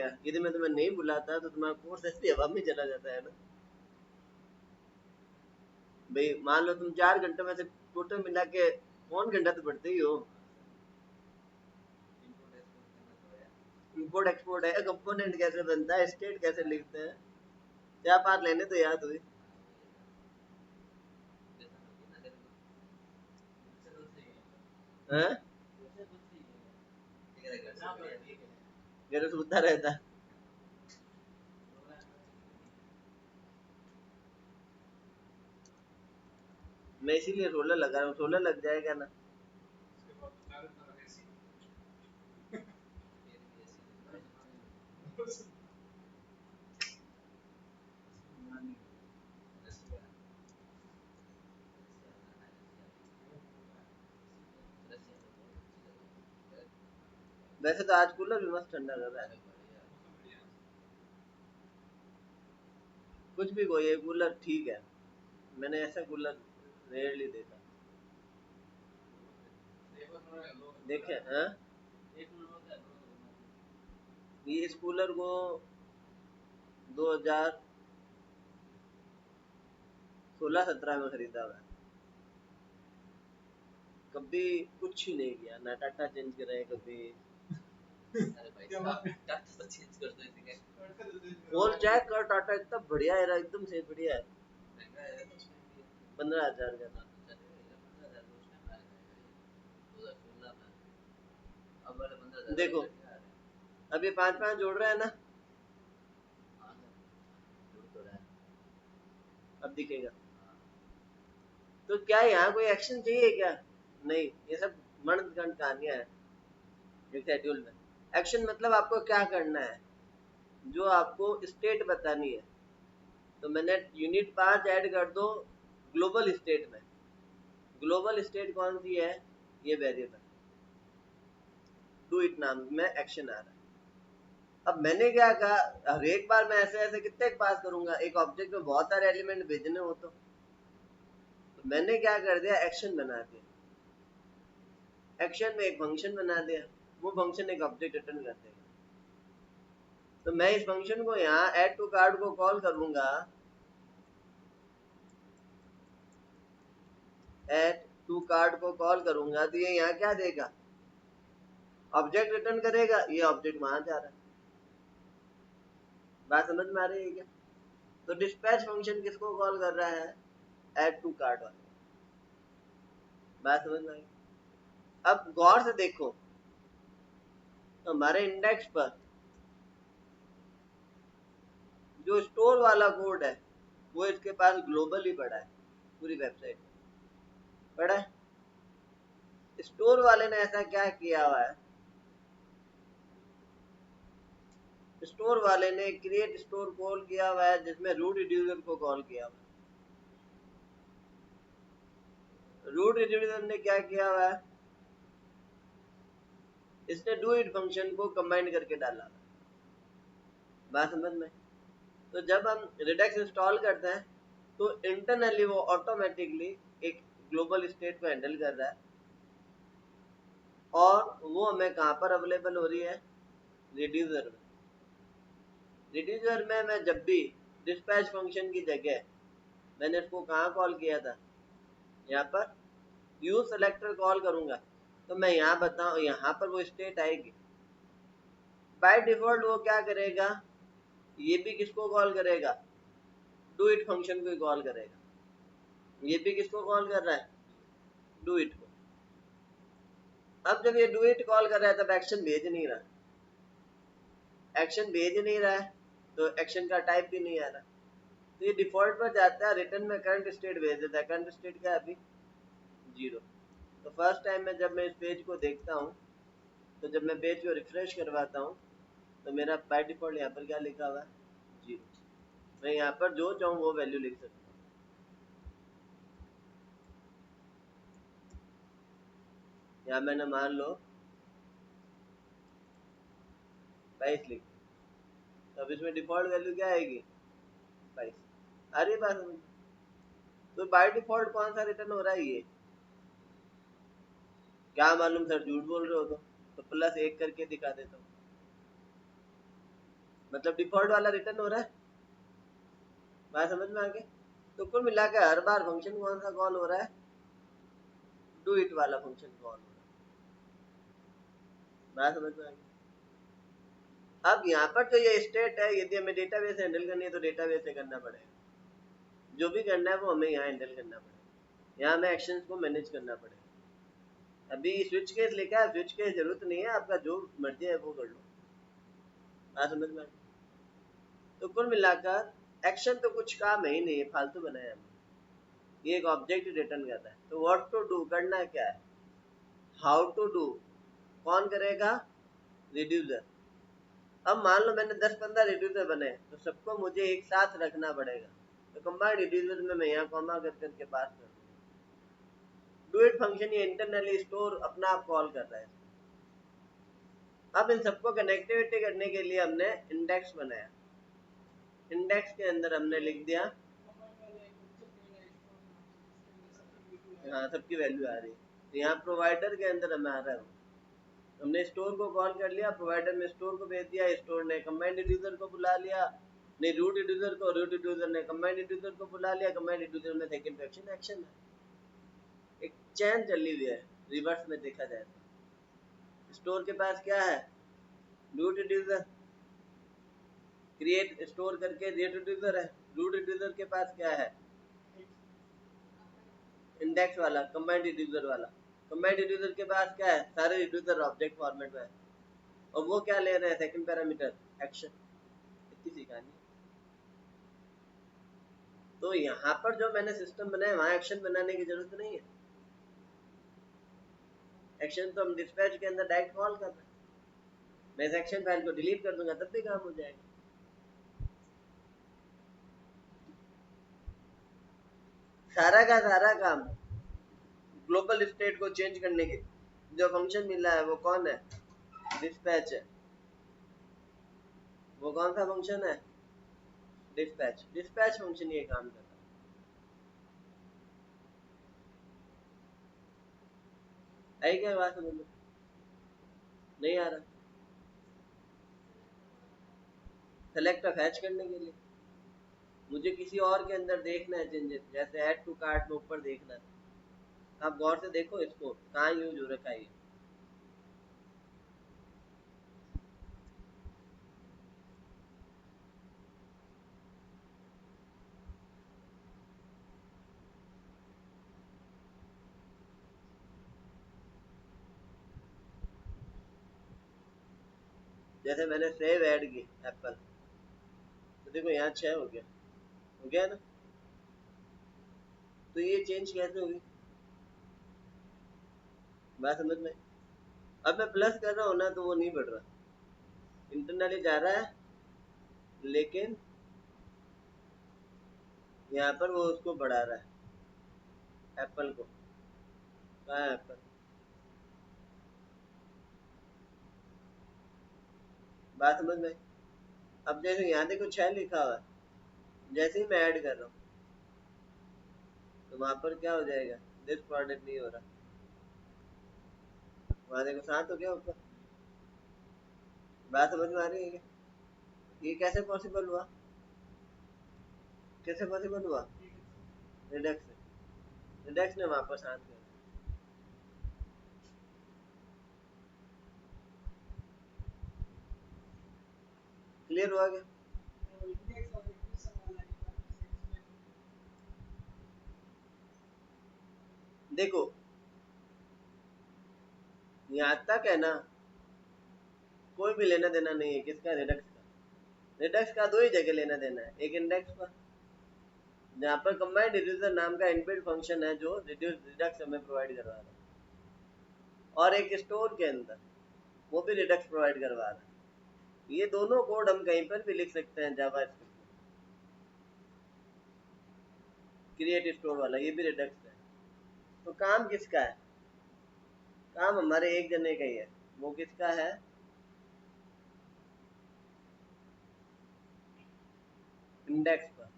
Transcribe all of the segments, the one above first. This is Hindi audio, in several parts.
क्या? यदि मैं तुम्हें नहीं बुलाता तो तुम्हारा कोर्स ऐसी हवा में चला जाता है ना भाई। मान लो तुम 4 घंटे में से टोटल मिला के कौन घंटा तो पढ़ते ही हो। इंपोर्ट एक्सपोर्ट है, कंपोनेंट कैसे बनता है, स्टेट कैसे लिखते हैं, क्या बात लेने तो याद हुई। हैं? घर सोता रहता। मैं इसीलिए 16 लगा रहा हूँ, 16 लग जाएगा ना। वैसे तो आज कूलर भी मस्त ठंडा कर रहा है। कुछ भी कोई ये कूलर ठीक है, मैंने ऐसा कूलर रेयरली देखा। देखे हैं ये इस कूलर को 2016-17 में खरीदा हुआ है। कभी कुछ ही नहीं किया, ना टाटा चेंज कराए कभी। फोन चेक कर, टाटा इतना बढ़िया है, एकदम से बढ़िया है। 15,000 का। देखो अब ये 5-5 जोड़ रहा है ना, अब दिखेगा। तो क्या यहाँ कोई एक्शन चाहिए क्या? नहीं, ये सब मर्द गंड कहानियां है एक शेड्यूल में। एक्शन मतलब आपको क्या करना है, जो आपको स्टेट बतानी है। तो मैंने यूनिट 5 ऐड कर दो ग्लोबल स्टेट में। ग्लोबल स्टेट कौन सी है? ये वेरिएबल डू इट नाम में एक्शन आ रहा है। अब मैंने क्या कहा, हर एक बार मैं ऐसे ऐसे कितने पास करूंगा, एक ऑब्जेक्ट में बहुत सारे एलिमेंट भेजने हो तो मैंने क्या कर दिया, एक्शन बना दिया। एक्शन में एक फंक्शन बना दिया, वो फंक्शन एक ऑब्जेक्ट रिटर्न कर देगा। तो मैं इस फंक्शन को यहाँ ऐड टू कार्ड को कॉल करूंगा, ऐड टू कार्ड को कॉल करूंगा तो ये यहाँ क्या देगा, ऑब्जेक्ट रिटर्न करेगा। ये ऑब्जेक्ट वहां जा रहा है। बात समझ में आ रही है क्या? तो डिस्पैच फंक्शन किसको कॉल कर रहा है, ऐड टू कार्ड वाले। बात समझ में आई? अब गौर से देखो, तो हमारे इंडेक्स पर जो स्टोर वाला कोड है वो इसके पास ग्लोबल ही पड़ा है, पूरी वेबसाइट में पड़ा है। स्टोर वाले ने ऐसा क्या किया हुआ है, स्टोर वाले ने क्रिएट स्टोर कॉल किया हुआ है जिसमें रूट रिड्यूसर को कॉल किया हुआ है। रूट रिड्यूसर ने क्या किया हुआ है, इसने डू इट फंक्शन को कंबाइन करके डाला। बात समझ में? तो जब हम रिडक्स इंस्टॉल करते हैं तो इंटरनली वो ऑटोमेटिकली एक ग्लोबल स्टेट को हैंडल कर रहा है। और वो हमें कहाँ पर अवेलेबल हो रही है, रिड्यूसर में। रिड्यूसर में मैं जब भी डिस्पैच फंक्शन की जगह मैंने इसको कहाँ कॉल किया था, यहाँ पर यूज सेलेक्टर कॉल करूंगा तो मैं यहाँ बताऊँ, यहाँ पर वो स्टेट आएगी। बाय डिफॉल्ट वो क्या करेगा, ये भी किसको कॉल करेगा, डू इट फंक्शन को कॉल करेगा। ये भी किसको कॉल कर रहा है, डू इट को। अब जब ये डू इट कॉल कर रहा है तब एक्शन भेज नहीं रहा, एक्शन भेज नहीं रहा है तो एक्शन का टाइप भी नहीं आ रहा। तो ये डिफॉल्ट पर जाता है, रिटर्न में करंट स्टेट भेज देता है। करंट स्टेट क्या है अभी, 0। तो फर्स्ट टाइम में जब मैं इस पेज को देखता हूँ, तो जब मैं पेज को रिफ्रेश करवाता हूँ तो मेरा बाय डिफॉल्ट यहाँ पर क्या लिखा हुआ है, 0। मैं यहाँ पर जो चाहूँ वो वैल्यू लिख सकता हूँ। यहाँ मैंने मान लो 22 लिख, तो अब इसमें डिफॉल्ट वैल्यू क्या आएगी, 22। आ रही बात समझ? तो बाय डिफॉल्ट कौन सा रिटर्न हो रहा है, ये क्या मालूम सर, झूठ बोल रहे हो तो +1 करके दिखा देता हूँ। मतलब डिफॉल्ट वाला रिटर्न हो रहा है। बात समझ में आ गई। तो कुल मिलाकर हर बार फंक्शन कौन सा कॉल हो रहा है, डू इट वाला फंक्शन कॉल हो रहा है। बात समझ में आ गई। अब यहाँ पर तो ये स्टेट है, यदि हमें डेटाबेस हैंडल करनी है तो डेटाबेस से करना पड़ेगा, जो भी करना है वो हमें यहाँ हैंडल करना पड़ेगा, यहाँ हमें एक्शंस को मैनेज करना पड़ेगा। अभी स्विच केस लिखा है, स्विच केस जरूरत नहीं है, आपका जो मर्जी है वो कर लो। बात समझ में आ गई। तो कुल मिलाकर एक्शन तो कुछ काम है ही नहीं, फालतू बनाया हमने। ये एक ऑब्जेक्ट रिटर्न करता है। तो व्हाट टू डू करना क्या है, हाउ टू डू कौन करेगा, रिड्यूसर। अब मान लो मैंने 10-15 रिड्यूसर बने तो सबको मुझे एक साथ रखना पड़ेगा, तो कंबाइंड रिड्यूसर में मैं यहाँ कॉमा कर करके पास कर दूंगा। डू इट फंक्शन ये इंटरनली स्टोर अपना आप कॉल कर रहा है। अब इन सबको कनेक्टिविटी करने के लिए हमने इंडेक्स बनाया। इंडेक्स के अंदर हमने लिख दिया, हाँ सबकी वैल्यू आ रही है। तो यहाँ प्रोवाइडर के अंदर हमें आ रहा है, हमने स्टोर को कॉल कर लिया, प्रोवाइडर में स्टोर को भेज दिया, स्टोर ने कंबाइंड रिड्यूसर को बुला लिया, नहीं रूट रिड्यूसर को, रूट रिड्यूसर ने कंबाइंड रिड्यूसर को बुला लिया, कंबाइंड रिड्यूसर में सेकंड एक्शन एक्शन है। एक चैन चली हुई है रिवर्स में देखा जाए तो। स्टोर के पास क्या है, रूट रिड्यूसर, क्रिएट स्टोर करके रूट रिड्यूसर है। रूट रिड्यूसर के पास क्या है, इंडेक्स वाला कंबाइंड रिड्यूसर वाला। कंबाइंड रिड्यूसर के पास क्या है, सारे रिड्यूसर ऑब्जेक्ट फॉर्मेट में है, और वो क्या ले रहे हैं, सेकंड पैरामीटर एक्शन। इतनी सी कहानी। तो यहाँ पर जो मैंने सिस्टम बनाया वहां एक्शन बनाने की जरूरत नहीं है। एक्शन तो हम डिस्पैच के अंदर डायरेक्ट कॉल कर रहे हैं। मैं इस एक्शन फाइल को डिलीट कर दूंगा तब भी काम हो जाएगा। सारा का सारा काम ग्लोबल स्टेट को चेंज करने के जो फंक्शन मिला है वो कौन है, डिस्पैच है। वो कौन सा फंक्शन है, डिस्पैच। डिस्पैच फंक्शन ये काम कर रहा है। आई क्या बात समझ में, नहीं आ रहा। सेलेक्ट फैच करने के लिए मुझे किसी और के अंदर देखना है चेंजेस, जैसे ऐड टू कार्ट में ऊपर देखना है। आप गौर से देखो इसको कहाँ यूज हो रखा है। जैसे मैंने सेव ऐड की एप्पल, तो देखो यहाँ 6 हो गया ना। तो ये चेंज कैसे हुई, बात समझ में। अब मैं प्लस कर रहा हूँ ना तो वो नहीं बढ़ रहा, इंटरनली जा रहा है, लेकिन यहाँ पर वो उसको बढ़ा रहा है एप्पल को। कहाँ है एप्पल, बात समझ में। अब जैसे यहाँ देखो 6 लिखा हुआ है, जैसे ही मैं ऐड कर रहा हूँ तो वहां पर क्या हो जाएगा, दिस प्रोडक्ट नहीं हो रहा। वहां देखो 7 हो गया ऊपर। बात समझ में आ रही है क्या, ये कैसे पॉसिबल हुआ, कैसे पॉसिबल हुआ, रिडक्स से। रिडक्स ने वहां पर 7 कर। क्लियर हुआ क्या, देखो यहाँ तक है ना, कोई भी लेना देना नहीं है किसका, रिडक्स का। रिडक्स का दो ही जगह लेना देना है, एक इंडेक्स पर जहाँ पर कंबाइंड रिड्यूसर नाम का इनबिल्ट फंक्शन है जो रिड्यूस रिडक्स हमें प्रोवाइड करवा रहा है, और एक स्टोर के अंदर वो भी रिडक्स प्रोवाइड करवा रहा है। ये दोनों कोड हम कहीं पर भी लिख सकते हैं जावा स्क्रिप्ट में। क्रिएट स्टोर वाला ये भी रिडक्स है। तो काम किसका है, काम हमारे एक जने का ही है। वो किसका है, इंडेक्स पर।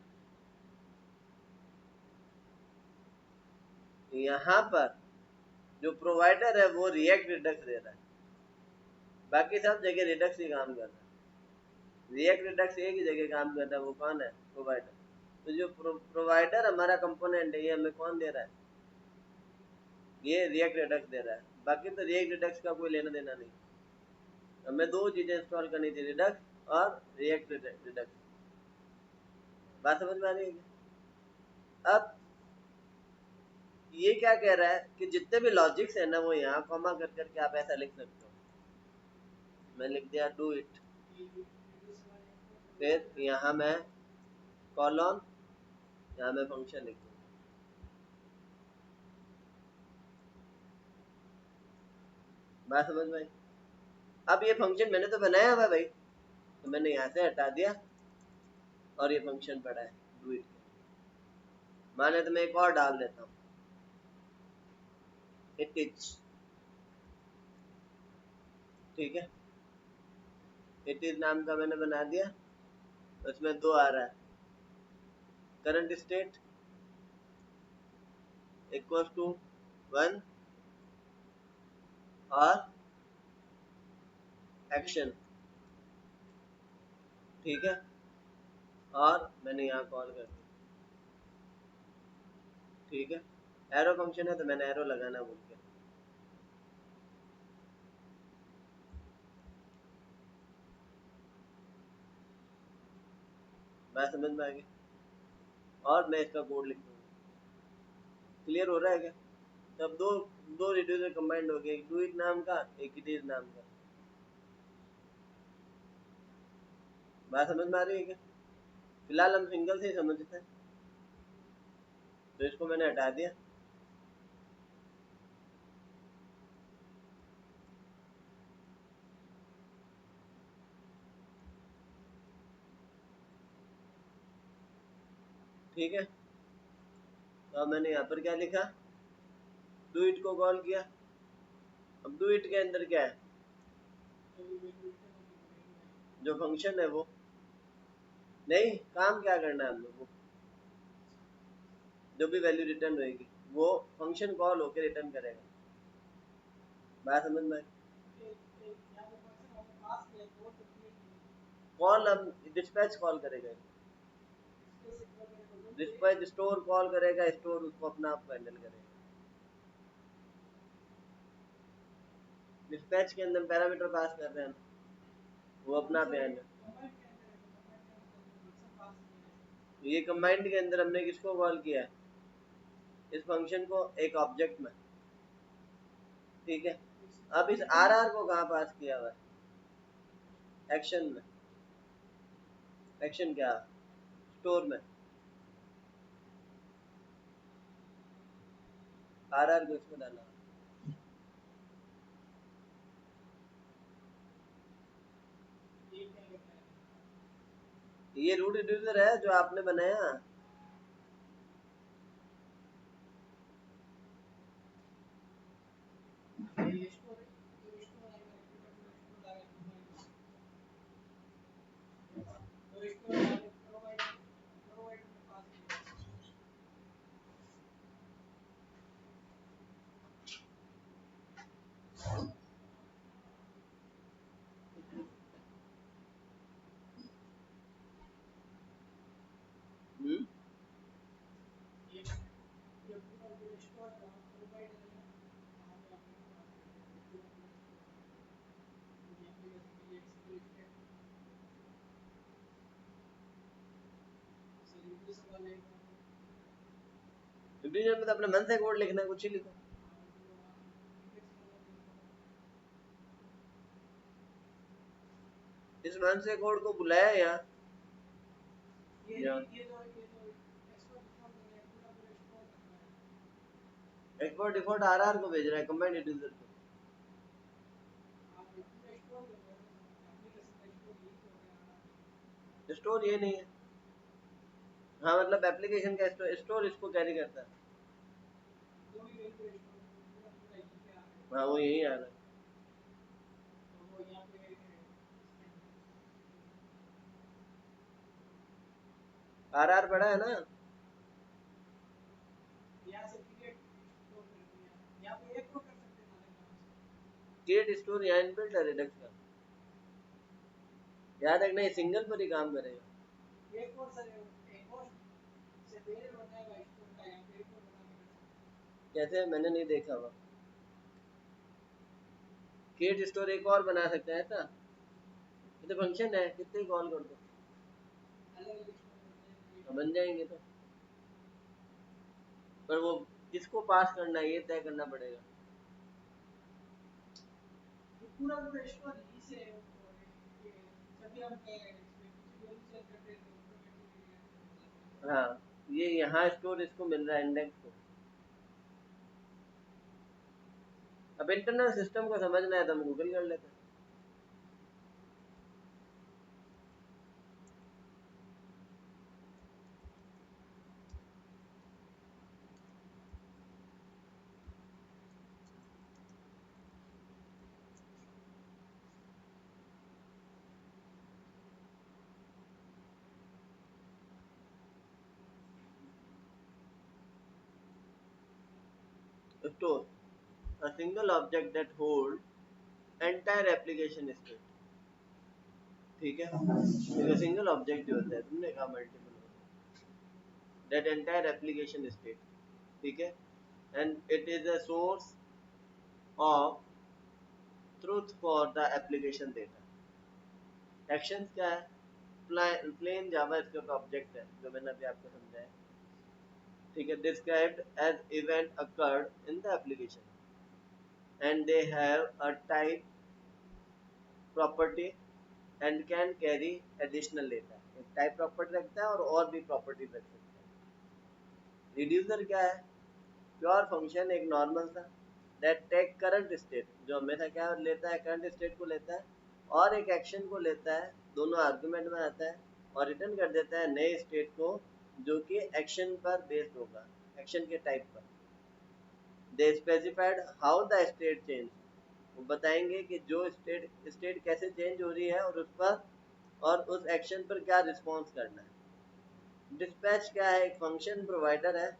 यहाँ पर जो प्रोवाइडर है वो रिएक्ट रिडक्स दे रहा है, बाकी सब जगह रिडक्स ही काम कर रहा है। रिएक्ट रिडक्स एक ही जगह काम करता है, वो कौन है? प्रोवाइडर। तो जो प्रोवाइडर हमारा कंपोनेंट है, ये हमें कौन दे रहा है? ये रिएक्ट रिडक्स दे रहा है। बाकी तो रिएक्ट रिडक्स का कोई लेना देना नहीं। हमें दो चीजें इंस्टॉल करनी थी, रिडक्स और रिएक्ट रिडक्स। बात समझ में आ रही है क्या? अब ये क्या कह रहा है कि जितने भी लॉजिक्स है ना, वो यहाँ कॉमा कर करके आप ऐसा लिख सकते हो। मैं लिख दिया डू इट, फिर यहाँ मैं कॉलन, यहाँ मैं फंक्शन लिख दूँ। बात समझ में आई? अब ये फंक्शन मैंने तो बनाया हुआ भाई, तो मैंने यहाँ से हटा दिया और ये फंक्शन पड़ा है डू इट। माने तो मैं एक और डाल देता हूँ, इट इज। ठीक है, इट इज नाम का मैंने बना दिया। उसमें दो आ रहा है, करंट स्टेट इक्वल टू 1 और एक्शन। ठीक है, और मैंने यहाँ कॉल कर दिया। ठीक है, एरो फंक्शन है तो मैंने एरो लगाना भूल गया। मैं समझ में आ गई, और मैं इसका कोड लिख दूंगा। क्लियर हो रहा है क्या? तब दो दो रिड्यूसर कंबाइंड हो गए, एक डू इट नाम का, एक इट इज नाम का। बात समझ में आ रही है क्या? फिलहाल हम सिंगल से ही समझते हैं, तो इसको मैंने हटा दिया। ठीक है, तो मैंने यहाँ पर क्या लिखा, डू इट को कॉल किया। अब डू इट के अंदर क्या है, जो फंक्शन है वो नहीं, काम क्या करना है हम लोग को, जो भी वैल्यू रिटर्न होगी वो फंक्शन कॉल होकर रिटर्न करेगा। बात समझ में? कॉल हम डिस्पैच कॉल करेगा, डिस्पैच स्टोर कॉल करेगा, स्टोर उसको अपना आप हैंडल करेगा। डिस्पैच के अंदर पैरामीटर पास कर रहे हैं, वो अपना आप हैंडल। ये कंबाइंड के अंदर हमने किसको कॉल किया है, इस फंक्शन को एक ऑब्जेक्ट में। ठीक है, अब इस आर आर को कहाँ पास किया हुआ है, एक्शन में। एक्शन क्या, स्टोर में। आर आर को इसमें डाला। ये रूट रिड्यूसर है जो आपने बनाया। हम्म, रिड्यूसर में तो अपने मन से कोड लिखना, कुछ ही लिखो। इस मन से कोड को बुलाया यहाँ, एक्सपोर्ट डिफॉल्ट आर आर को भेज रहा है, कंबाइंड रिड्यूसर को। स्टोर ये नहीं है, हाँ मतलब एप्लीकेशन का स्टोर इसको कैरी करता है। हाँ वो यही आ रहा है। आर आर पड़ा है ना, क्रिएट स्टोर यहाँ इनबिल्ट है रिडक्स का। याद रखना, ये सिंगल पर ही काम करेगा। कैसे, मैंने नहीं देखा हुआ। क्रिएट स्टोर एक और बना सकता है था, ये तो फंक्शन है, कितने कॉल कर दो बन जाएंगे। तो पर वो किसको पास करना है ये तय करना पड़ेगा। हाँ, ये यहाँ स्टोर इसको मिल रहा है इंडेक्स को। अब इंटरनल सिस्टम को समझना है तो हम गूगल कर लेते हैं। Store a single object that hold entire application state। ठीक है, एक सिंगल ऑब्जेक्ट जो होता है, तुमने कहा multiple, that entire application state। ठीक है, and it is a source of truth for the application data। Actions क्या है, प्लेन जावास्क्रिप्ट ऑब्जेक्ट है जो मैंने अभी आपको समझाया। ठीक है, described as event occurred in the application and they have a type, property and can carry additional data। एक टाइप प्रॉपर्टी रखता है और भी प्रॉपर्टी रख सकता है। रिड्यूसर क्या है, प्योर फंक्शन, एक नॉर्मल सा, दैट टेक करंट स्टेट, जो हमेशा क्या लेता है, करंट स्टेट को लेता है और एक एक्शन को लेता है, दोनों आर्गुमेंट में आता है और रिटर्न कर देता है नए स्टेट को जो कि एक्शन पर बेस्ड होगा, एक्शन के टाइप पर। They specified how the state change, वो बताएंगे कि जो स्टेट कैसे चेंज हो रही है और उस पर और उस एक्शन पर क्या रिस्पॉन्स करना है। डिस्पैच क्या है, एक फंक्शन प्रोवाइडर है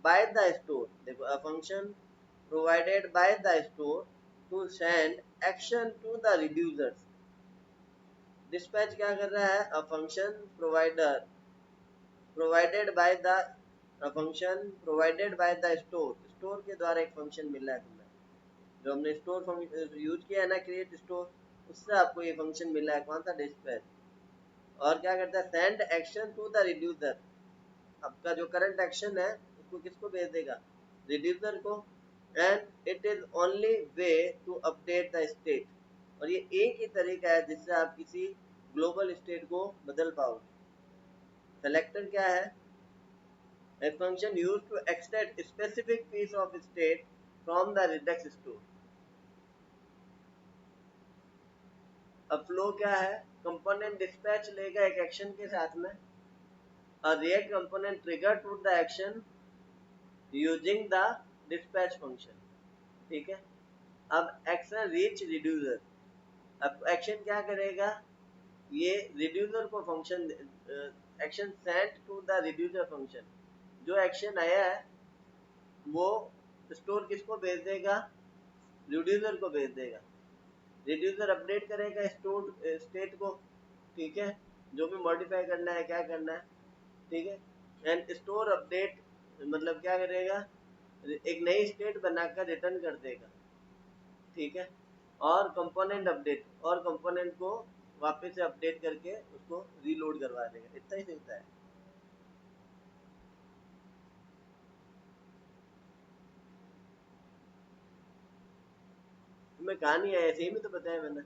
बाय द स्टोर, देखो a function provided by the store to send action to the reducers. Dispatch क्या कर रहा है, a function provider provided by the, a function provided by the store, store के द्वारा एक फंक्शन मिला है तुम्हें, जो हमने स्टोर यूज किया है ना, क्रिएट स्टोर, उससे आपको ये फंक्शन मिला है, कौन सा, डिस्पैच। और क्या करता है, send action to the reducer, आपका जो करंट एक्शन है उसको किसको भेज देगा, रिड्यूसर को। And it is only way to update the state, और ये एक ही तरीका है जिससे आप किसी ग्लोबल स्टेट को बदल पाओगे। सेलेक्टर क्या है, a function used to extract specific piece of state from the redux store। अब फ्लो क्या है, कंपोनेंट डिस्पैच लेगा एक एक्शन के साथ में, a react component trigger to the action using the dispatch function। ठीक है, अब एक्शन रीच रिड्यूसर, अब एक्शन क्या करेगा, ये रिड्यूसर को function, action send to the reducer function, जो एक्शन आया है वो स्टोर किसको भेज देगा, रिड्यूसर को भेज देगा। रिड्यूसर अपडेट करेगा स्टोर स्टेट को, ठीक है, जो भी मॉडिफाई करना है, क्या करना है, ठीक है। एंड स्टोर अपडेट मतलब क्या करेगा, एक नई स्टेट बनाकर रिटर्न कर देगा, ठीक है। और कंपोनेंट अपडेट, और कंपोनेंट को वापस से अपडेट करके उसको रीलोड करवा देगा, इतना ही सिलता है। तुम्हें कहानी है ऐसे ही में तो बताया मैंने,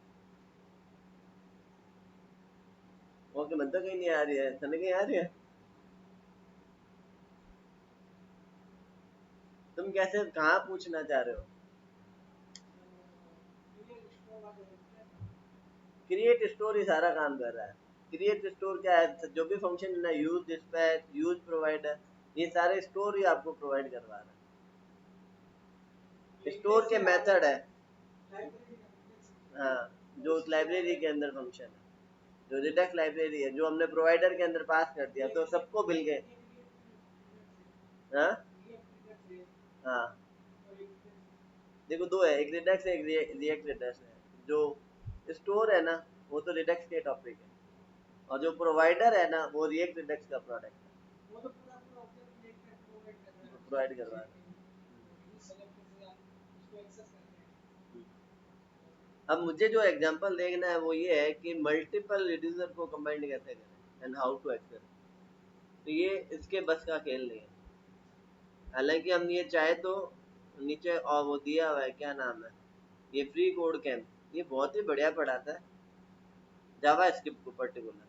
ओके, मन तो कहीं नहीं आ रही है, समझ कहीं आ रही है। तुम कैसे, कहाँ पूछना चाह रहे हो। क्रिएट स्टोर ही सारा काम कर रहा है। क्रिएट स्टोर क्या है, जो भी फंक्शन है ना, यूज डिस्पैच, यूज प्रोवाइडर, ये सारे स्टोर ही आपको प्रोवाइड करवा रहा है, स्टोर के मेथड है। हाँ, जो उस लाइब्रेरी के अंदर फंक्शन है, जो रिडक्स लाइब्रेरी है, जो हमने प्रोवाइडर के अंदर पास कर दिया तो सबको मिल गए। हाँ हाँ, देखो दो है, एक रिडक्स है, एक रिएक्ट रिडक्स है। जो स्टोर है ना, वो तो रिडक्स के टॉपिक है, और जो प्रोवाइडर है ना वो रिएक्ट रिडक्स का प्रोडक्ट है, वो तो पूरा पूरा ऑब्जेक्ट रिएक्ट प्रोवाइड कर रहा है, प्रोवाइड करवा रहा यूज सेलेक्टर से आप उसको एक्सेस करते हैं। है। अब मुझे जो एग्जांपल देखना है वो ये है कि मल्टीपल रिड्यूसर को कंबाइंड कैसे करें एंड हाउ टू एक्सेस। तो ये इसके बस का खेल नहीं है। हालांकि हम ये चाहे तो नीचे और वो दिया हुआ है, क्या नाम है, ये फ्री कोड कैम्प, ये बहुत ही बढ़िया पढ़ाता है जावा स्क्रिप्ट को पर्टिकुलर।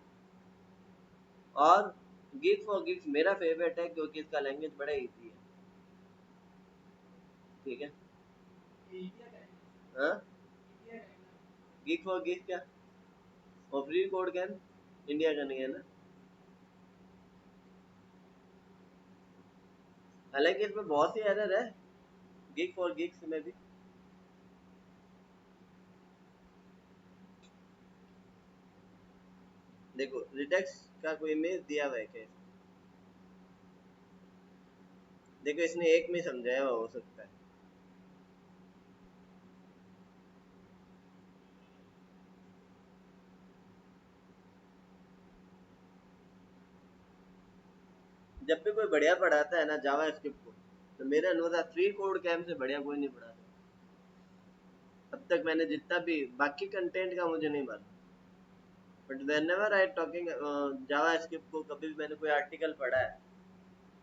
और गिग फॉर गिग्स मेरा फेवरेट है क्योंकि इसका लैंग्वेज बड़ा इजी है। ठीक है, ये इंडिया का है, हाँ, इंडिया का है ना। गिग फॉर गिग्स क्या, और फ्री कोड कैम्प इंडिया का नहीं है ना। हालांकि इसमें बहुत सी एरर है गिग फॉर गिग्स में भी। देखो रिडक्स का कोई इमेज दिया हुआ है क्या, देखो इसने एक में समझाया हुआ हो सकता है। जब भी कोई बढ़िया पढ़ाता है ना जावा स्क्रिप्ट को, तो मेरे अनुसार फ्री कोड कैम्प से बढ़िया कोई नहीं पढ़ाता। अब तक मैंने जितना भी बाकी कंटेंट का मुझे नहीं मालूम, but when ever I talking Java script को, कभी भी मैंने कोई आर्टिकल पढ़ा है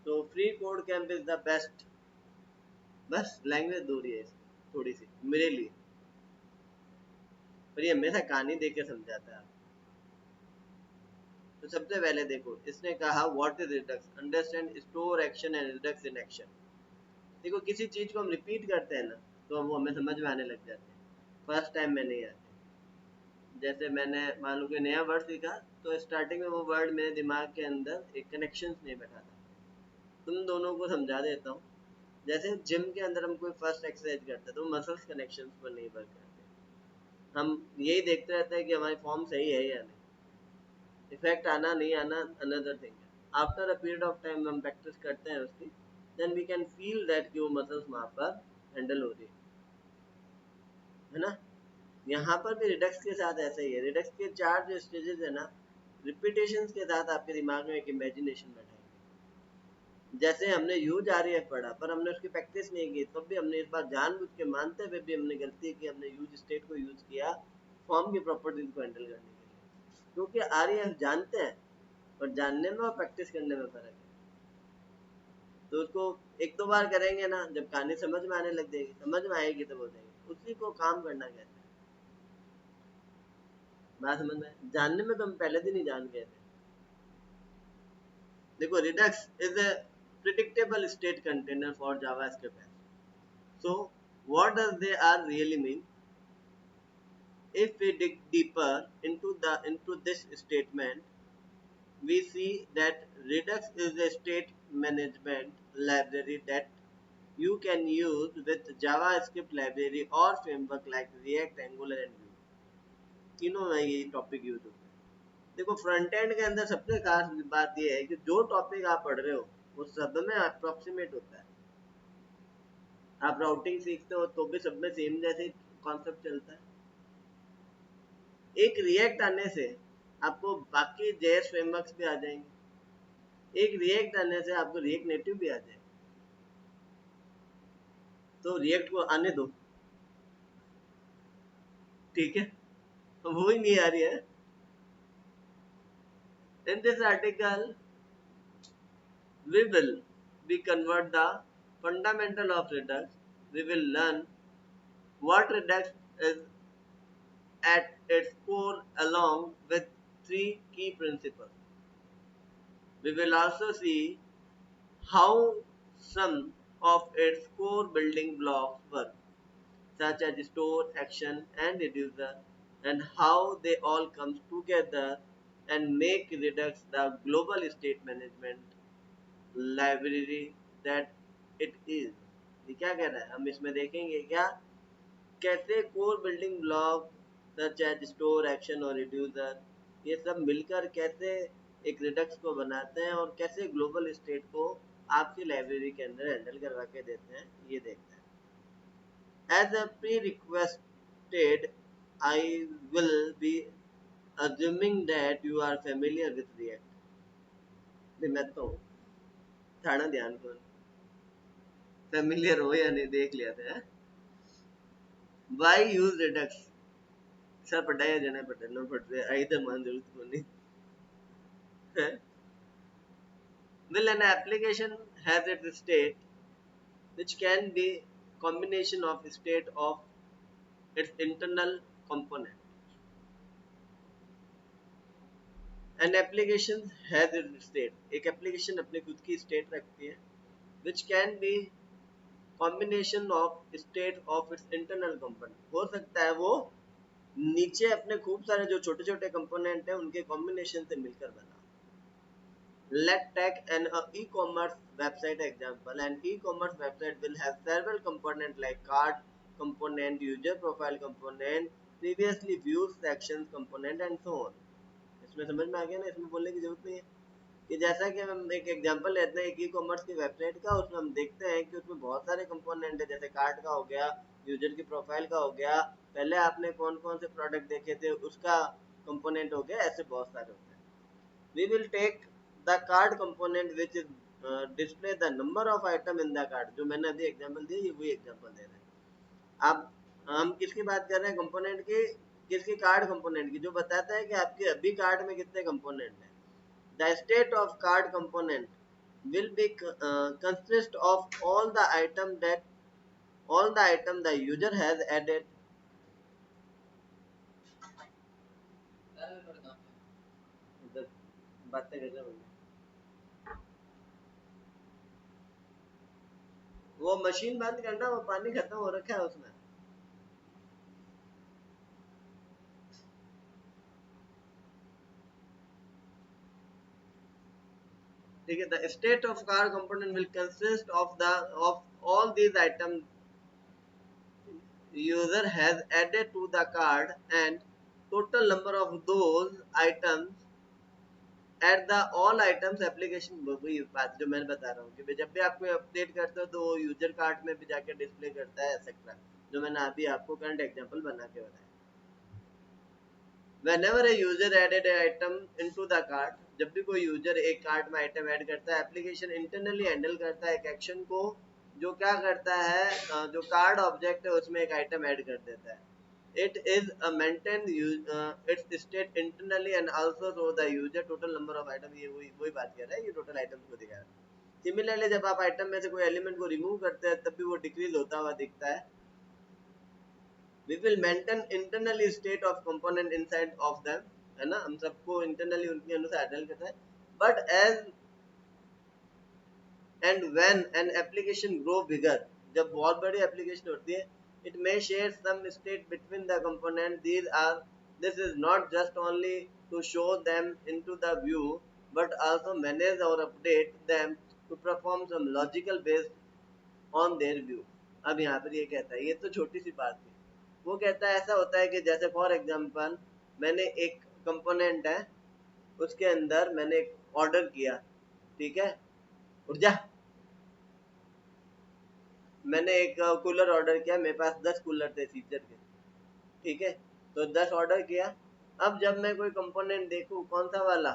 तो free code camp is the best. बस लैंग्वेज दूरी है इसकी थोड़ी सी मेरे लिए, पर ये हमेशा कहानी दे के समझाता है। तो सबसे पहले देखो इसने कहा what is Redux, understand store action and Redux in action. देखो किसी चीज को हम रिपीट करते हैं ना तो वो हमें समझ में आने लग जाते हैं, फर्स्ट टाइम में नहीं आते। जैसे मैंने मान लो कि नया वर्ड सीखा, तो स्टार्टिंग में वो वर्ड मेरे दिमाग के अंदर एक कनेक्शन नहीं बैठा था। तुम दोनों को समझा देता हूँ। जैसे जिम के अंदर हम कोई फर्स्ट एक्सरसाइज करते हैं तो मसल्स कनेक्शंस पर नहीं वर्क करते, हम यही देखते रहते हैं कि हमारी फॉर्म सही है या नहीं, इफेक्ट आना नहीं आना अनदर थिंग है। After a period of time हम प्रैक्टिस करते हैं उसकी, then we can feel that कि वो मसल्स वहाँ पर हैंडल हो रही है ना। यहाँ पर भी रिडक्स के साथ ऐसा ही है। रिडक्स के चार जो स्टेजेस है ना, रिपीटेशन के साथ आपके दिमाग में एक इमेजिनेशन बैठेगी। जैसे हमने यूज आर एफ पढ़ा पर हमने उसकी प्रैक्टिस नहीं की, तब भी हमने इस बार जानबूझ के मानते हुए भी हमने गलती की, हमने यूज स्टेट को यूज किया फॉर्म की प्रॉपर्टीज को हैंडल करने के लिए, क्योंकि आर एफ जानते हैं पर जानने में और प्रैक्टिस करने में फर्क है। तो उसको एक दो बार करेंगे ना, जब कहानी समझ में आने लग जाएगी, समझ में आएगी तब हो जाएगी, उसी को काम करना कहते हैं। बात समझ में, जानने में तो हम पहले दिन ही जान गए थे। देखो Redux is a predictable state container for JavaScript. So what does they are really mean? If we dig deeper into this statement, we see that Redux is a state management library that you can use with JavaScript library or framework like React, Angular and Vue. तीनों में ये टॉपिक यूज होता है। देखो फ्रंट एंड के अंदर सबसे खास बात ये है कि जो टॉपिक आप पढ़ रहे हो वो सब में अप्रोक्सीमेट होता है। आप राउटिंग सीखते हो तो भी सब में सेम जैसे कॉन्सेप्ट चलता है। एक रिएक्ट आने से आपको बाकी जेएस फ्रेमवर्क्स भी आ जाएंगे, एक रिएक्ट आने से आपको रिएक्ट नेटिव भी आ जाएगा। तो रिएक्ट को आने दो, ठीक है, तो वो ही नहीं आ रही है। In this article we will we convert the fundamental of Redux. We will learn what Redux is at its core along with three key principles. We will also see how some of its core building blocks work, such as store, action, and reducer, and how they all come together and make Redux the global state management library that it is. ये क्या कह रहा है, हम इसमें देखेंगे क्या, कैसे core building block such as store, action और रिड्यूसर ये सब मिलकर कैसे एक रिडक्स को बनाते हैं और कैसे ग्लोबल स्टेट को आपकी लाइब्रेरी के अंदर हैंडल करवा के देते हैं, ये देखते हैं। As a pre requested, I will be assuming that you are familiar with React। मैं तो हूँ, था ना ध्यान को, फेमिलियर हो या नहीं देख लिया था। वाई यूज रिडक्स, सर पढ़ाया जाना पढ़ना पड़ता है, आई तो मान जरूरत को नहीं है। Will an application has its state which can be combination of state of its internal component। An application has its state, एक application अपने खुद की state रखती है, which can be combination of state of its internal component। हो सकता है वो नीचे अपने खूब सारे जो छोटे छोटे कंपोनेंट है उनके कॉम्बिनेशन से मिलकर बना। Let's take an e-commerce website example. An e-commerce website will have several components like cart component, user profile component, previously viewed sections component and so on। इसमें समझ में आ गया ना, इसमें बोलने की जरूरत नहीं है कि जैसा कि हम एक एग्जांपल लेते हैं एक ई कॉमर्स की वेबसाइट का, उसमें हम देखते हैं कि उसमें बहुत सारे कंपोनेंट है, जैसे कार्ड का हो गया, यूजर की प्रोफाइल का हो गया, पहले आपने कौन कौन से प्रोडक्ट देखे थे उसका कंपोनेंट हो गया, ऐसे बहुत सारे होते हैं। We will take the card component which is display the number of item in the card। जो मैंने अभी एग्जांपल दिया ये वही एग्जांपल दे रहे हैं। अब हम किसकी बात कर रहे हैं, कंपोनेंट की, किसकी, कार्ड कंपोनेंट की, जो बताता है कि आपके अभी कार्ड में कितने कंपोनेंट हैं। The state of card component will be consist of all the item the user has added। बातें कर रहे हैं वो मशीन बंद करना, वो पानी खत्म हो रखा है उसमें। ठीक है, the state of car component will consist of all these items user has added to the card and total number of those items at the all items application। वही बात जो मैंने बता रहा हूँ कि जब भी आप कोई अपडेट करते हो तो वो यूजर कार्ड में भी जाके डिस्प्ले करता है एक्सेट्रा, जो मैंने अभी आपको करंट एग्जांपल बना के बताया। Whenever a user added an item into the cart, जब भी कोई यूजर एक कार्ट में आइटम ऐड करता है, एप्लीकेशन इंटरनली हैंडल करता है एक एक्शन को, जो क्या करता है, जो कार्ड ऑब्जेक्ट है उसमें एक आइटम ऐड कर देता है। It is a maintained its state internally and also show the user total number of item। ये वही बात कर रहा है, ये टोटल आइटम्स को दिखा रहा है। सिमिलरली जब आप आइटम में से कोई एलिमेंट को रिमूव करते हैं तब भी वो डिक्रीज होता हुआ दिखता है। We will maintain internally state of component inside of them, है ना, हम सबको internally उनके अनुसार हैंडल करता है। But as and when an application grow bigger, जब बहुत बड़ी एप्लीकेशन होती है, it may share some state between the component। This is not just only to show them into the view but also manage or update them to perform some logical based on their view। अब यहाँ पर ये कहता है, ये तो छोटी सी बात है, वो कहता है ऐसा होता है कि जैसे फॉर एग्जांपल मैंने एक कंपोनेंट है, उसके अंदर मैंने एक ऑर्डर किया, ठीक है, उठ जा, मैंने एक कूलर ऑर्डर किया, मेरे पास 10 कूलर थे सीजर के, ठीक है, तो 10 ऑर्डर किया। अब जब मैं कोई कंपोनेंट देखूं कौन सा वाला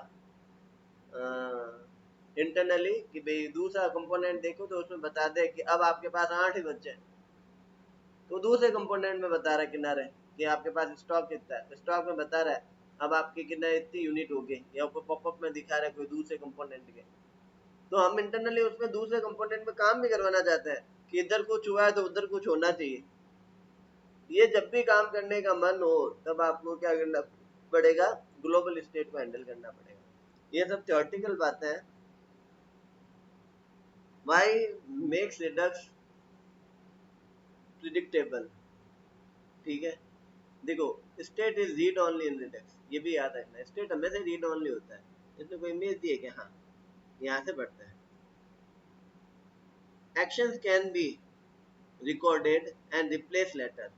इंटरनली कि भाई दूसरा कंपोनेंट देखो तो उसमें बता दे कि अब आपके पास 8 ही बचे, तो दूसरे कंपोनेंट में बता रहा है किनारे कि आपके पास स्टॉक कितना है, स्टॉक में बता रहा है अब आपके कितना इतनी यूनिट हो गई, या ऊपर पॉपअप में दिखा रहा है कोई दूसरे कंपोनेंट के। तो हम इंटरनली उसमें दूसरे कंपोनेंट में काम भी करवाना चाहते हैं कि इधर कुछ हुआ है तो उधर कुछ होना चाहिए। ये जब भी काम करने का मन हो तब आपको क्या करना पड़ेगा, ग्लोबल स्टेट को हैंडल करना पड़ेगा। ये सब थ्योरेटिकल बातें हैं। वाई मेक्स रिडक्स प्रिडिक्टेबल, ठीक है, देखो state is read only in Redux, ये भी याद रखना, स्टेट हमेशा रीड ओनली होता है। इसमें कोई इमेज दी है कि हाँ यहाँ से बढ़ता है। Actions can be recorded and replace later,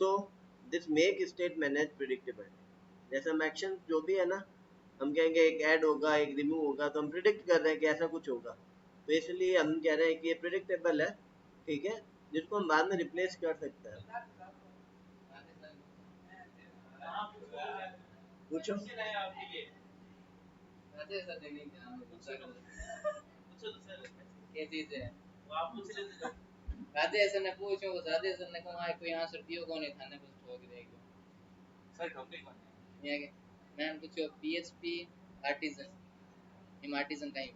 so this make state manage predictability। जैसे हम एक्शन जो भी है ना, हम कहेंगे एक ऐड होगा एक रिमूव होगा, तो हम प्रिडिक्ट कर रहे हैं कि ऐसा कुछ होगा, तो इसलिए हम कह रहे हैं कि ये प्रिडिक्टेबल है, ठीक है, जिसको हम बाद में रिप्लेस कर सकते हैं। पूछो। राधे सर नहीं ध्यान पूछो तो सर ये चीज है वो आप पूछ रहे थे राधे सर ने पूछो राधे सर ने कहा कोई आंसर दियो कौन है थाने कुछ ठोक देगा सर ठोके कौन है ये मैंने पूछो पीएचपी आर्टिजन ये आर्टिजन कहीं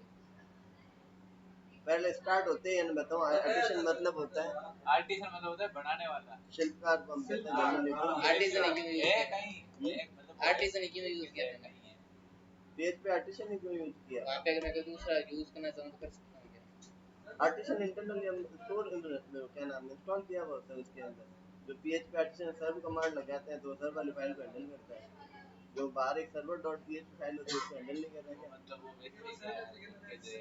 पहले स्टार्ट होते हैं बताओ आर्टिशन मतलब होता है आर्टिजन मतलब होता है बनाने वाला शिल्पकार को हम कहते हैं जनरली तो आर्टिजन क्यों कहीं मतलब आर्टिजन क्यों यूज किया है पेज पे आर्टिशन ही क्यों यूज किया वहां पे अगर मैं कोई दूसरा यूज करना चाहूं तो कर सकता हूं क्या आर्टिशन इंटरनली हम स्टोर क्या नाम है इंस्टॉल किया हुआ होता है उसके अंदर जो पीएचपी आर्टिशन सर्व कमांड लगाते हैं तो सर्व वाली फाइल को हैंडल करता है जो बाहर एक सर्वर डॉट पीएचपी फाइल होती है उसको हैंडल नहीं कर रहा है मतलब वो वैसे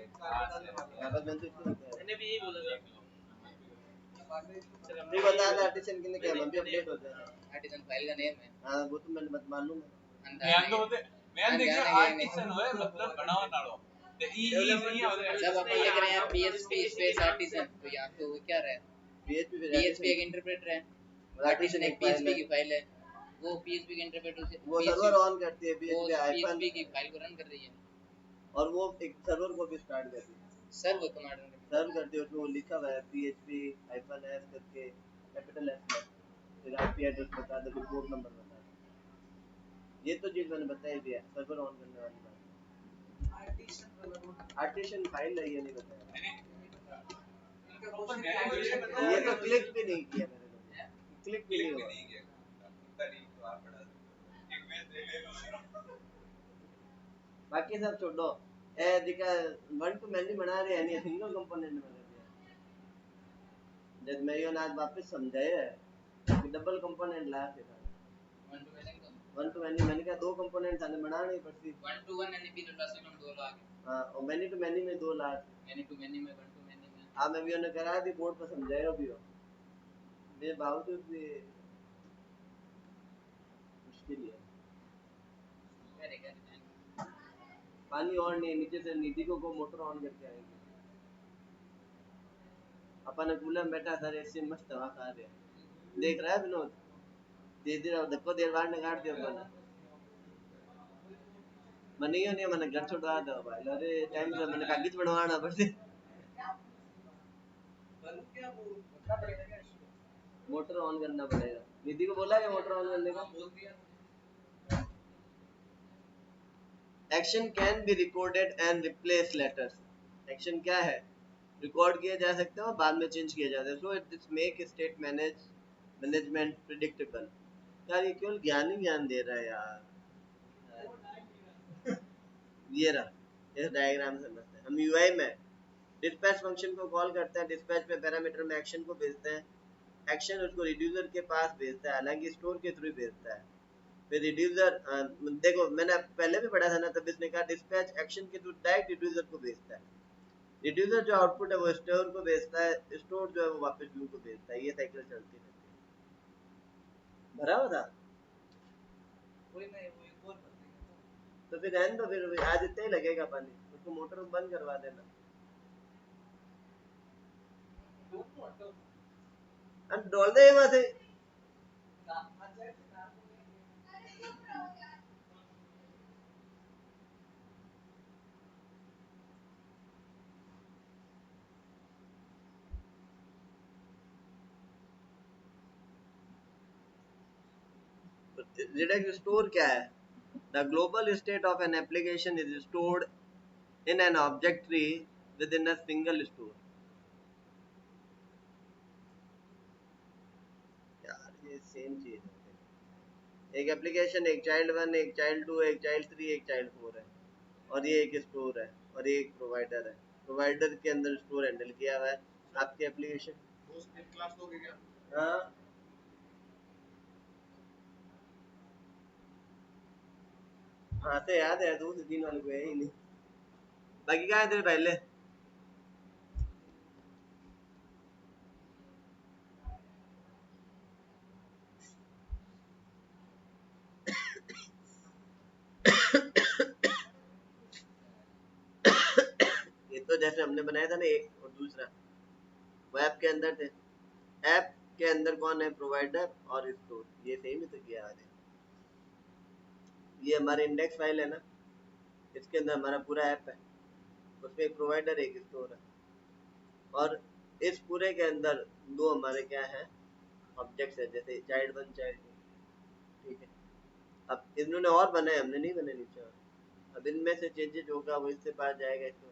यहां पर मैं तो इसको बताया मैंने भी यही बोला था नहीं बता था आर्टिशन कितने क्या हम भी अपडेट होते हैं आर्टिजन फाइल का नेम है हां वो तो मैंने मालूम है ध्यान तो होते मैं देखिए आर्टिसन होए मतलब बनावन वालो तो ई नहीं होता जब अपन लिख रहे हैं पीएचपी स्पेस आर्टिसन तो यहां पे वो क्या रहा है पीएचपी एक इंटरप्रेटर है आर्टिसन एक पीएचपी की फाइल है वो पीएचपी के इंटरप्रेटर से वो सर्वर ऑन करती है पीएचपी की फाइल को रन कर रही है और वो एक सर्वर को भी स्टार्ट करती है सर्व कमांड सर्व करती है उसमें वो लिखा हुआ है php -s करके कैपिटल एस में फिर आईपी एड्रेस बता दो फिर पोर्ट नंबर बता दो ये तो चीज मैंने बताई भी है सर्वर ऑन करने वाली बात आर्टिशन फाइल है ये नहीं बताया ये तो क्लिक भी नहीं किया मैंने क्लिक भी नहीं किया बाकी सब छोड़ो ए दिखा वन टू मैनी बना रहे हैं नहीं सिंगल कंपोनेंट में कर दिया जब मैं यो आज वापस समझाया है कि डबल कंपोनेंट ला के था वन टू मैनी मैंने कहा दो कंपोनेंट थाने बनाने पड़ती वन टू वन यानी भी डबल सेकंड दो लाख हां और मैनी टू मैनी में 2 लाख मैनी टू मैनी में वन टू मैनी में हां मैं भी उन्हें करा दी बोर्ड पर समझाया भी हो मेरे बावजूद भी मुश्किल है पानी ऑन नहीं नीचे से नीति को मोटर ऑन करके आएंगे अपन कूलर में बैठा सर ऐसे मस्त हवा खा रहे देख रहा है विनोद धीरे धीरे देखो देर बाद में काट दिया अपन मनियो नहीं मैंने घर छुड़वा दो भाई अरे टाइम से मैंने कागज बनवाना पड़ते मोटर ऑन करना पड़ेगा निधि को बोला क्या मोटर ऑन करने का action can be recorded and replace letters action क्या है रिकॉर्ड किया जा सकता है और बाद में चेंज किया जाता है so it this make state management predictable यार ये केवल ज्ञान ही ज्ञान दे रहा है यार ये रहा इस डायग्राम से समझते हैं हम यूआई में डिस्पैच फंक्शन को कॉल करते हैं डिस्पैच पे पैरामीटर में एक्शन को भेजते हैं एक्शन उसको रिड्यूसर के पास भेजता है हालांकि स्टोर के थ्रू भेजता है फिर रिड्यूसर देखो मैंने पहले भी पढ़ा था ना तब इसने कहा डिस्पैच एक्शन के थ्रू डायरेक्ट रिड्यूसर को भेजता है रिड्यूसर जो आउटपुट है वो स्टोर को भेजता है स्टोर जो है वो वापस व्यू को भेजता है ये साइकिल चलती रहती है भरा हुआ था कोई नहीं वो एक और कर देंगे तो फिर रहने दो फिर आज इतना ही लगेगा पानी उसको मोटर बंद करवा देना हम डोल दे वहां से Redux store क्या है The global state of an application is stored in an object tree within a single store. यार ये सेम चीज है एक एप्लीकेशन एक चाइल्ड 1 एक चाइल्ड 2 एक चाइल्ड 3 एक चाइल्ड 4 है और ये एक स्टोर है और ये एक प्रोवाइडर है प्रोवाइडर के अंदर स्टोर हैंडल किया हुआ है आपकी एप्लीकेशन वो स्प्लिट क्लास हो गया हाँ हाँ तो याद है 2 से 3 वाले को है ही नहीं बाकी क्या है तेरे पहले ये तो जैसे हमने बनाया था ना एक और दूसरा वेब के अंदर थे ऐप के अंदर कौन है प्रोवाइडर और स्टोर ये सेम ही तो किया है ये हमारे इंडेक्स फाइल है ना, इसके अंदर हमारा पूरा ऐप है, उसमें एक प्रोवाइडर एक स्टोर है, और इस पूरे के अंदर दो हमारे क्या है ऑब्जेक्ट्स है, जैसे चाइल्ड 1 चाइल्ड 2, ठीक है। अब इन्होंने और बनाए, हमने नहीं बनाए नीचे और। अब इनमें से चेंजेज होगा वो इससे पास जाएगा इसको।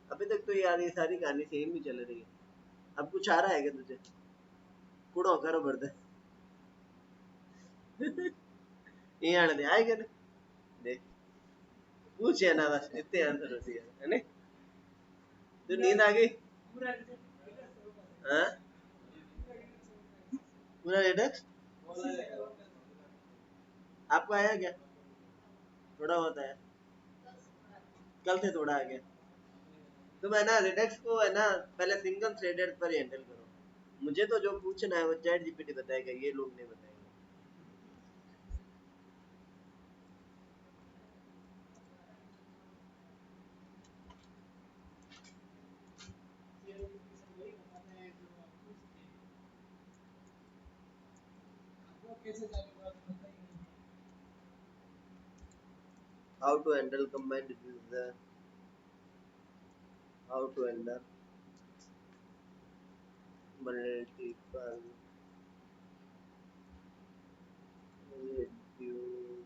अभी तक तो यार ये सारी कहानी सेम ही चल रही है। अब कुछ आ रहा है क्या तुझे? कूड़ो करो बर्दे ये आने दे आएगा ना, देख पूछे ना बस इतने आंसर होती है नहीं? तो नींद आ गई? पूरा रिजल्ट होगा। हाँ पूरा रिडक्स आपको आया क्या? थोड़ा बहुत आया, कल से थोड़ा आ गया। तुम है ना रिडक्स को है ना पहले सिंगल थ्रेडेड पर हैंडल करो। मुझे तो जो पूछना है वो चैट जीपीटी बताएगा, ये लोग नहीं बताएंगे। वही बताते हैं जो आप पूछते हैं, वो कैसे जानेगा तो पता ही नहीं है। How to handle combined user, how to handle multiple reduce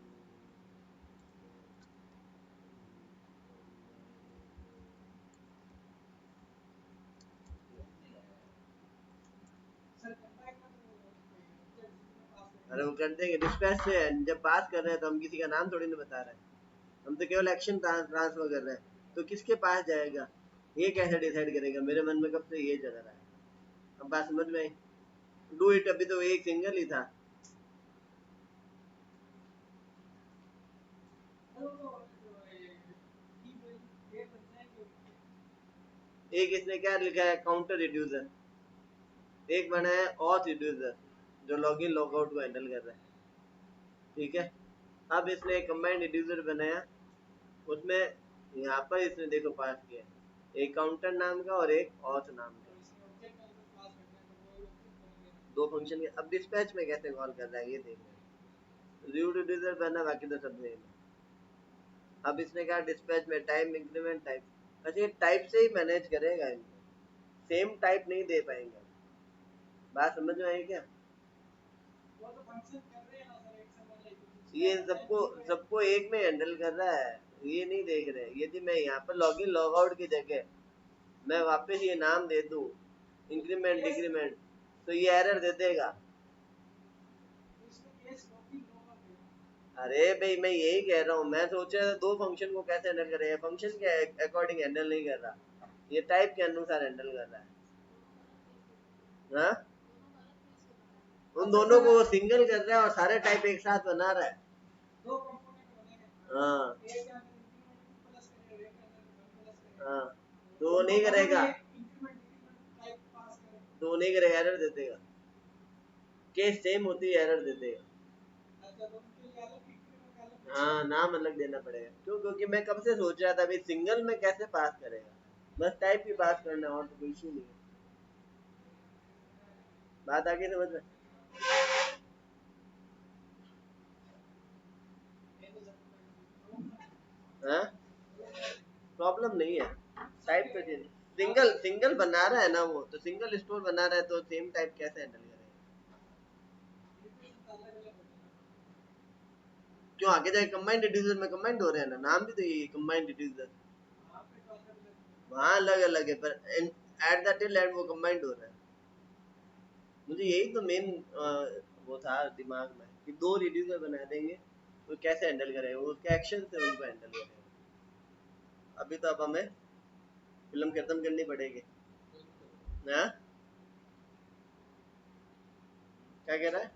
sir combine में तो रिजल्ट जितने पास अरे करेंगे वो कर देंगे डिस्पैच से। जब पास कर रहे हैं तो हम किसी का नाम थोड़ी ना बता रहे हैं, हम तो केवल एक्शन ट्रांसफर कर रहे हैं। तो किसके पास जाएगा ये कैसे डिसाइड करेगा? मेरे मन में कब से ये चल रहा है। अब बात समझ में आई? डू इट अभी तो एक सिंगल ही था। वो तो की ये बन जाएंगे। एक इसने क्या लिखा है काउंटर रिड्यूसर, एक बना है ऑथ रिड्यूसर जो लॉगिन लॉगआउट को हैंडल कर रहा है, ठीक है। अब इसने एक कंबाइंड रिड्यूसर बनाया, उसमें यहाँ पर इसने देखो पास किया एक काउंटर नाम का और एक ऑथ नाम का, इसमें ऑब्जेक्ट अगर पास करना है तो वो ही ऑब्जेक्ट बनेंगे ना। दो फंक्शन के। अब डिस्पैच में कैसे कॉल कर रहा है ये देखना। व्यू रिड्यूसर बना, बाकी तो सब सेम है। अब इसने कहा डिस्पैच में टाइम इंक्रीमेंट टाइप, अच्छा ये टाइप से ही मैनेज करेगा इनको, सेम टाइप नहीं दे पाएंगे। बात समझ में आई क्या? वो तो फंक्शन कर रहे हैं ना सर, एक समय ले ये सबको एक में हैंडल कर रहा है, ये नहीं देख रहे। यदि मैं यहाँ पर लॉगिन लॉग आउट की जगह मैं वापस ये नाम दे दूं इंक्रीमेंट डिक्रीमेंट तो ये एरर दे देगा। इसमें केस लॉगिन लॉग आउट है। अरे भाई मैं यही कह रहा हूँ, मैं सोच रहा था दो फंक्शन को कैसे हैंडल करेगा, फंक्शन के अकॉर्डिंग हैंडल नहीं कर रहा, ये टाइप के अनुसार हैंडल कर रहा है। हाँ उन दोनों को सिंगल कर रहा है और सारे टाइप एक साथ बना रहा है। दो कंपोनेंट बनेंगे, हाँ एक के अंदर इंक्रीमेंट प्लस करेगा, एक के अंदर वन प्लस करेगा। हाँ तो वो नहीं करेगा, इंक्रीमेंट डिक्रीमेंट टाइप पास करेगा। तो वो नहीं करेगा, एरर दे देगा। केस सेम होती है एरर दे देगा। अच्छा तो उनके लिए अलग इंक्रीमेंट अलग। हाँ नाम अलग देना पड़ेगा। क्यों? क्योंकि मैं कब से सोच रहा था भाई सिंगल में कैसे पास करेगा, बस टाइप ही पास करना है और तो कोई इशू नहीं है। बात आगे समझ में? हाँ प्रॉब्लम नहीं है, टाइप तो चेंज, सिंगल सिंगल बना रहा है ना वो, तो सिंगल स्टोर बना रहा है तो सेम टाइप कैसे हैंडल करेगा? क्यों आगे जाके कंबाइंड रिड्यूसर में कंबाइंड हो रहे हैं ना, नाम भी तो यही कंबाइंड रिड्यूसर, वहाँ अलग अलग है पर एट द टिल एंड वो कंबाइंड हो रहा है। मुझे यही तो मेन वो था दिमाग में कि दो रिड्यूसर बना देंगे तो कैसे हैंडल करेंगे, उसके एक्शन से उनको हैंडल करेंगे। अभी तो अब हमें फिल्म खत्म करनी पड़ेगी ना, क्या कह रहा है?